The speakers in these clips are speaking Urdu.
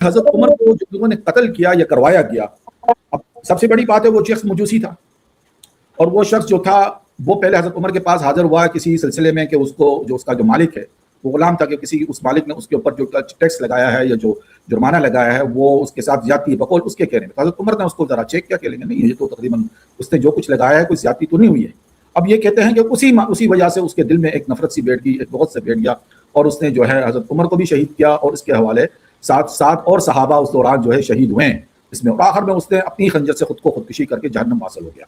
حضرت عمر کو جو لوگوں نے قتل کیا یا کروایا گیا، اب سب سے بڑی بات ہے وہ شخص مجوسی تھا، اور وہ شخص جو تھا وہ پہلے حضرت عمر کے پاس حاضر ہوا کسی سلسلے میں کہ اس کو جو اس کا جو مالک ہے وہ غلام تھا، کہ کسی اس مالک نے اس کے اوپر جو ٹیکس لگایا ہے یا جو جرمانہ لگایا ہے وہ اس کے ساتھ زیادتی بقول اس کے کہنے میں. تو حضرت عمر نے اس کو ذرا چیک کیا کہ لیکن نہیں، یہ تو تقریباً اس نے جو کچھ لگایا ہے کوئی زیادتی تو نہیں ہوئی ہے. اب یہ کہتے ہیں کہ اسی وجہ سے اس کے دل میں ایک نفرت سی بیٹھ گئی، ایک بغض سے بیٹھ گیا، اور اس نے جو ہے حضرت عمر کو بھی شہید کیا، اور اس کے حوالے ساتھ اور صحابہ اس دوران جو ہے شہید ہوئے ہیں اس میں، اور آخر میں اس نے اپنی خنجر سے خود کو خودکشی کر کے جہنم حاصل ہو گیا.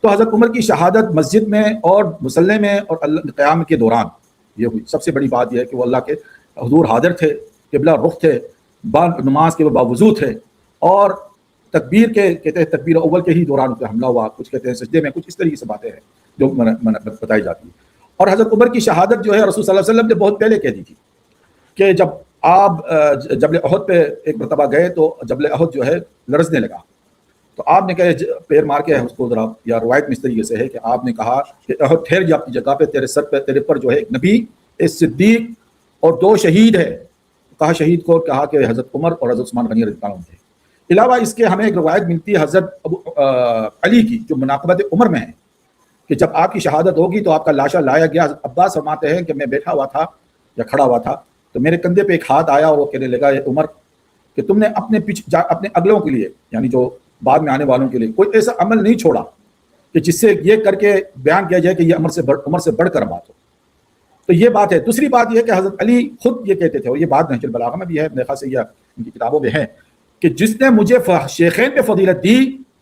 تو حضرت عمر کی شہادت مسجد میں اور مصلی میں اور قیام کے دوران یہ ہوئی. سب سے بڑی بات یہ ہے کہ وہ اللہ کے حضور حاضر تھے، قبلہ رخ تھے، نماز کے باوضو تھے، اور تکبیر کے کہتے ہیں تکبیر اول کے ہی دوران پہ حملہ ہوا، کچھ کہتے ہیں سجدے میں، کچھ اس طریقے سے باتیں ہیں جو بتائی جاتی ہیں. اور حضرت عمر کی شہادت جو ہے رسول صلی اللہ علیہ وسلم نے بہت پہلے کہہ دی تھی کہ جب آپ جبل احد پہ ایک مرتبہ گئے تو جبل احد جو ہے لرزنے لگا، تو آپ نے کہا پیر مار کے اس کو ذرا، یا روایت میں اس طریقے سے ہے کہ آپ نے کہا کہ احد ٹھہر جا اپنی جگہ پہ، تیرے سر پہ تیرے پر جو ہے ایک نبی، ایک صدیق اور 2 شہید ہے. کہا شہید کو، کہا کہ حضرت عمر اور حضرت عثمان غنی رضی اللہ عنہ تھے. علاوہ اس کے ہمیں ایک روایت ملتی ہے حضرت علی کی جو مناقبت عمر میں ہے کہ جب آپ کی شہادت ہوگی تو آپ کا لاشا لایا گیا. حضرت عباس فرماتے ہیں کہ میں بیٹھا ہوا تھا یا کھڑا ہوا تھا تو میرے کندھے پہ ایک ہاتھ آیا اور وہ کہنے لگا، اے عمر، کہ تم نے اپنے اگلوں کے لیے، یعنی جو بعد میں آنے والوں کے لیے، کوئی ایسا عمل نہیں چھوڑا کہ جس سے یہ کر کے بیان کیا جائے کہ یہ عمر سے بڑھ کر بات ہو. تو یہ بات ہے. دوسری بات یہ ہے کہ حضرت علی خود یہ کہتے تھے، اور یہ بات نہج البلاغہ میں بھی ہے، میرے خیال سے یہ ان کی کتابوں میں ہے، کہ جس نے مجھے شیخین پہ فضیلت دی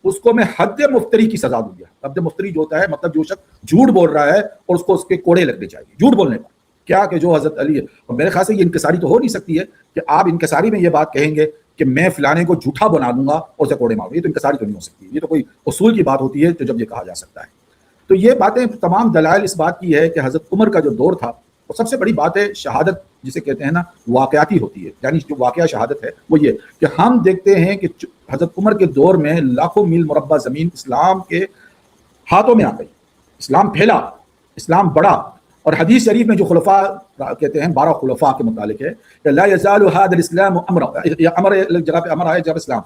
اس کو میں حد مفتری کی سزا دوں گا. حد مفتری جو ہوتا ہے مطلب جو شخص جھوٹ بول رہا ہے اور اس کو اس کے کوڑے لگنے چاہیے جھوٹ بولنے پر. کیا کہ جو حضرت علی ہے، اور میرے خیال سے یہ انکساری تو ہو نہیں سکتی ہے کہ آپ انکساری میں یہ بات کہیں گے کہ میں فلانے کو جھوٹا بنا دوں گا اور اسے کوڑے ماروں. یہ تو انکساری تو نہیں ہو سکتی، یہ تو کوئی اصول کی بات ہوتی ہے تو جب یہ کہا جا سکتا ہے. تو یہ باتیں تمام دلائل اس بات کی ہے کہ حضرت عمر کا جو دور تھا، اور سب سے بڑی بات ہے شہادت جسے کہتے ہیں نا واقعاتی ہوتی ہے، یعنی جو واقعہ شہادت ہے وہ یہ کہ ہم دیکھتے ہیں کہ حضرت عمر کے دور میں لاکھوں میل مربع زمین اسلام کے ہاتھوں میں آ گئی، اسلام پھیلا، اسلام بڑا. اور حدیث شریف میں جو خلفاء کہتے ہیں 12 خلفاء کے متعلق ہے کہ لا یزال هذا الاسلام امر، یا امر جگہ پہ امر آئے جب اسلام